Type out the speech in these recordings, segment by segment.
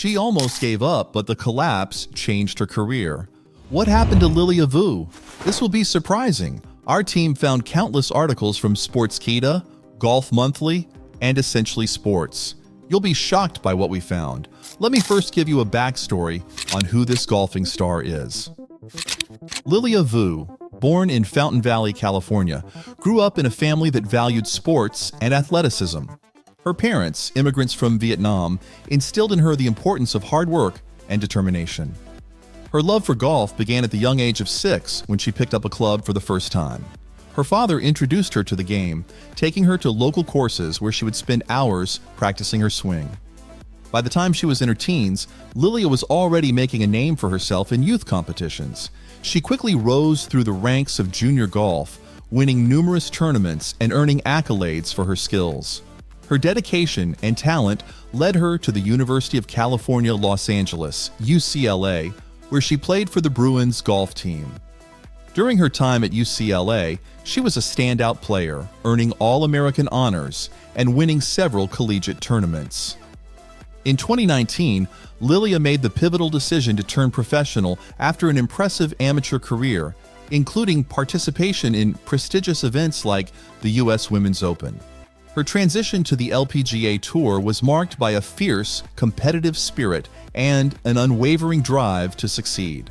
She almost gave up, but the collapse changed her career. What happened to Lilia Vu? This will be surprising. Our team found countless articles from Sportskeeda, Golf Monthly, and Essentially Sports. You'll be shocked by what we found. Let me first give you a backstory on who this golfing star is. Lilia Vu, born in Fountain Valley, California, grew up in a family that valued sports and athleticism. Her parents, immigrants from Vietnam, instilled in her the importance of hard work and determination. Her love for golf began at the young age of 6 when she picked up a club for the first time. Her father introduced her to the game, taking her to local courses where she would spend hours practicing her swing. By the time she was in her teens, Lilia was already making a name for herself in youth competitions. She quickly rose through the ranks of junior golf, winning numerous tournaments and earning accolades for her skills. Her dedication and talent led her to the University of California, Los Angeles, UCLA, where she played for the Bruins golf team. During her time at UCLA, she was a standout player, earning All-American honors and winning several collegiate tournaments. In 2019, Lilia made the pivotal decision to turn professional after an impressive amateur career, including participation in prestigious events like the U.S. Women's Open. Her transition to the LPGA Tour was marked by a fierce, competitive spirit and an unwavering drive to succeed.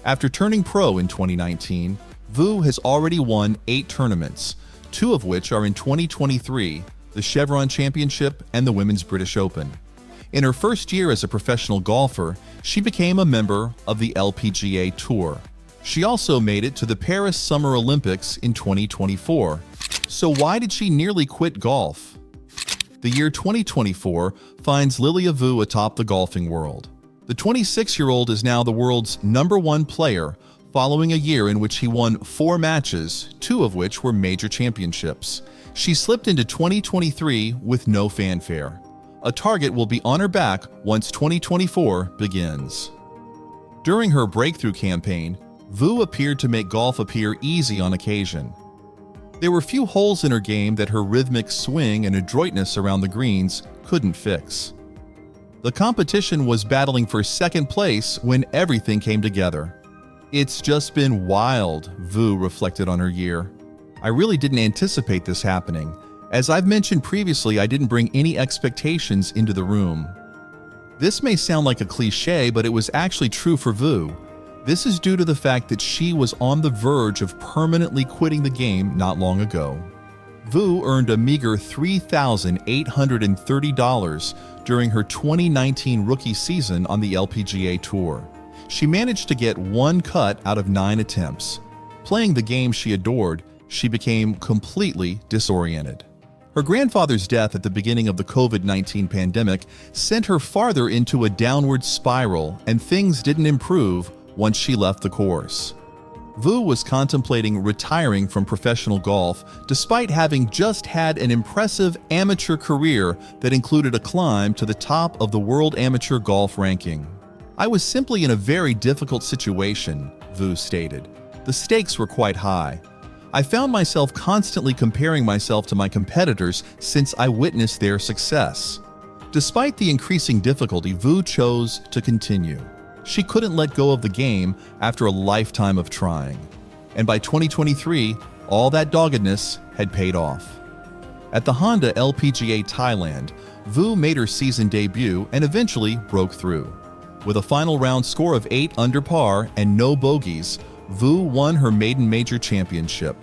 After turning pro in 2019, Vu has already won 8 tournaments, 2 of which are in 2023, the Chevron Championship and the Women's British Open. In her first year as a professional golfer, she became a member of the LPGA Tour. She also made it to the Paris Summer Olympics in 2024. So why did she nearly quit golf? The year 2024 finds Lilia Vu atop the golfing world. The 26-year-old is now the world's #1 player, following a year in which he won 4 matches, 2 of which were major championships. She slipped into 2023 with no fanfare. A target will be on her back once 2024 begins. During her breakthrough campaign, Vu appeared to make golf appear easy on occasion. There were few holes in her game that her rhythmic swing and adroitness around the greens couldn't fix. The competition was battling for second place when everything came together. "It's just been wild," Vu reflected on her year. "I really didn't anticipate this happening. As I've mentioned previously, I didn't bring any expectations into the room." This may sound like a cliche, but it was actually true for Vu. This is due to the fact that she was on the verge of permanently quitting the game not long ago. Vu earned a meager $3,830 during her 2019 rookie season on the LPGA Tour. She managed to get 1 cut out of 9 attempts. Playing the game she adored, she became completely disoriented. Her grandfather's death at the beginning of the COVID-19 pandemic sent her farther into a downward spiral, and things didn't improve once she left the course. Vu was contemplating retiring from professional golf despite having just had an impressive amateur career that included a climb to the top of the World Amateur Golf ranking. "I was simply in a very difficult situation," Vu stated. "The stakes were quite high. I found myself constantly comparing myself to my competitors since I witnessed their success." Despite the increasing difficulty, Vu chose to continue. She couldn't let go of the game after a lifetime of trying. And by 2023, all that doggedness had paid off. At the Honda LPGA Thailand, Vu made her season debut and eventually broke through. With a final round score of 8 under par and no bogeys, Vu won her maiden major championship.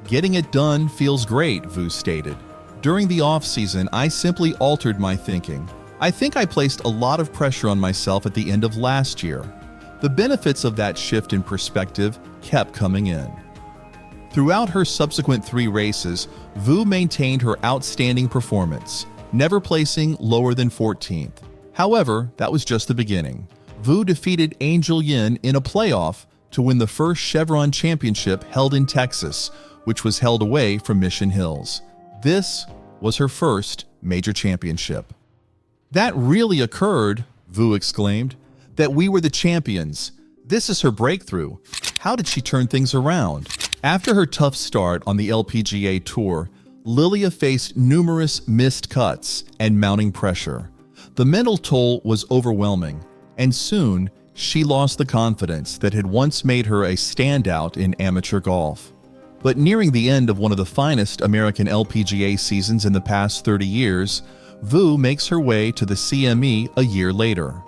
"Getting it done feels great," Vu stated. "During the off-season, I simply altered my thinking. I think I placed a lot of pressure on myself at the end of last year. The benefits of that shift in perspective kept coming in." Throughout her subsequent 3 races, Vu maintained her outstanding performance, never placing lower than 14th. However, that was just the beginning. Vu defeated Angel Yin in a playoff to win the first Chevron Championship held in Texas, which was held away from Mission Hills. This was her first major championship. "That really occurred," Vu exclaimed, "that we were the champions. This is her breakthrough. How did she turn things around?" After her tough start on the LPGA Tour, Lilia faced numerous missed cuts and mounting pressure. The mental toll was overwhelming, and soon she lost the confidence that had once made her a standout in amateur golf. But nearing the end of one of the finest American LPGA seasons in the past 30 years, Vu makes her way to the CME a year later.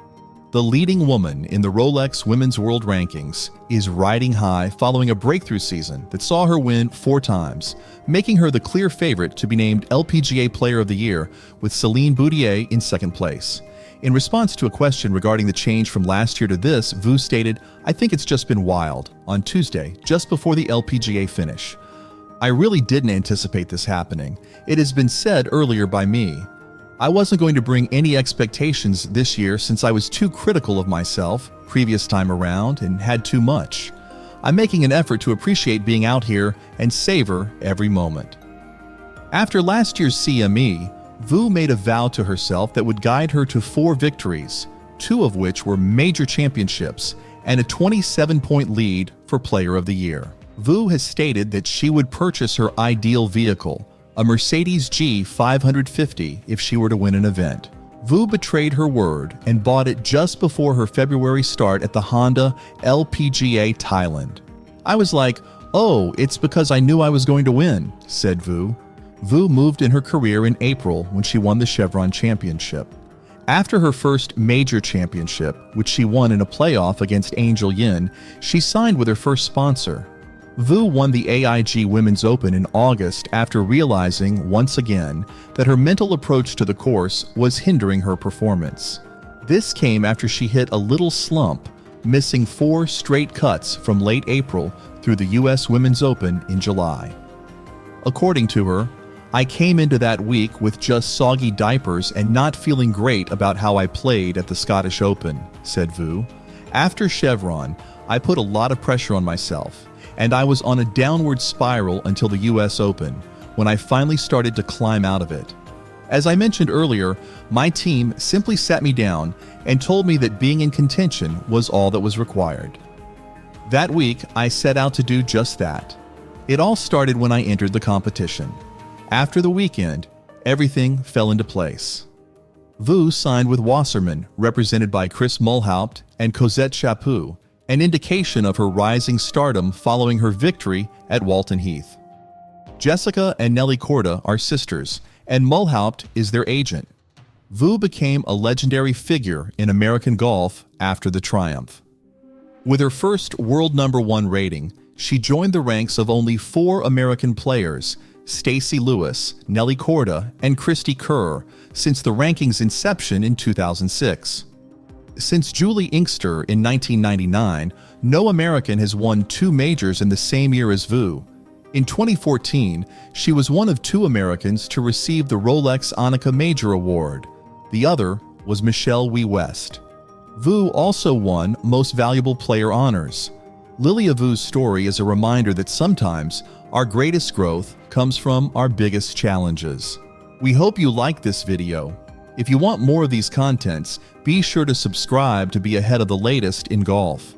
The leading woman in the Rolex Women's World Rankings is riding high following a breakthrough season that saw her win 4 times, making her the clear favorite to be named LPGA Player of the Year, with Celine Boutier in second place. In response to a question regarding the change from last year to this, Vu stated, "I think it's just been wild," on Tuesday, just before the LPGA finish. "I really didn't anticipate this happening. It has been said earlier by me. I wasn't going to bring any expectations this year since I was too critical of myself previous time around and had too much. I'm making an effort to appreciate being out here and savor every moment." After last year's CME, Vu made a vow to herself that would guide her to 4 victories, 2 of which were major championships, and a 27-point lead for Player of the Year. Vu has stated that she would purchase her ideal vehicle, a Mercedes G550, if she were to win an event. Vu betrayed her word and bought it just before her February start at the Honda LPGA Thailand. "I was like, oh, it's because I knew I was going to win," said Vu. Vu moved in her career in April when she won the Chevron Championship. After her first major championship, which she won in a playoff against Angel Yin, she signed with her first sponsor. Vu won the AIG Women's Open in August after realizing, once again, that her mental approach to the course was hindering her performance. This came after she hit a little slump, missing 4 straight cuts from late April through the US Women's Open in July. According to her, "I came into that week with just soggy diapers and not feeling great about how I played at the Scottish Open," said Vu. "After Chevron, I put a lot of pressure on myself, and I was on a downward spiral until the US Open, when I finally started to climb out of it. As I mentioned earlier, my team simply sat me down and told me that being in contention was all that was required. That week, I set out to do just that. It all started when I entered the competition. After the weekend, everything fell into place." Vu signed with Wasserman, represented by Chris Mulhaupt and Cosette Chaput, an indication of her rising stardom following her victory at Walton Heath. Jessica and Nelly Korda are sisters, and Mulhaupt is their agent. Vu became a legendary figure in American golf after the triumph. With her first world #1 rating, she joined the ranks of only 4 American players, Stacey Lewis, Nelly Korda, and Christy Kerr, since the ranking's inception in 2006. Since Julie Inkster in 1999, no American has won 2 majors in the same year as Vu. In 2014, she was one of 2 Americans to receive the Rolex Annika Major Award. The other was Michelle Wie West. Vu also won Most Valuable Player honors. Lilia Vu's story is a reminder that sometimes our greatest growth comes from our biggest challenges. We hope you like this video. If you want more of these contents, be sure to subscribe to be ahead of the latest in golf.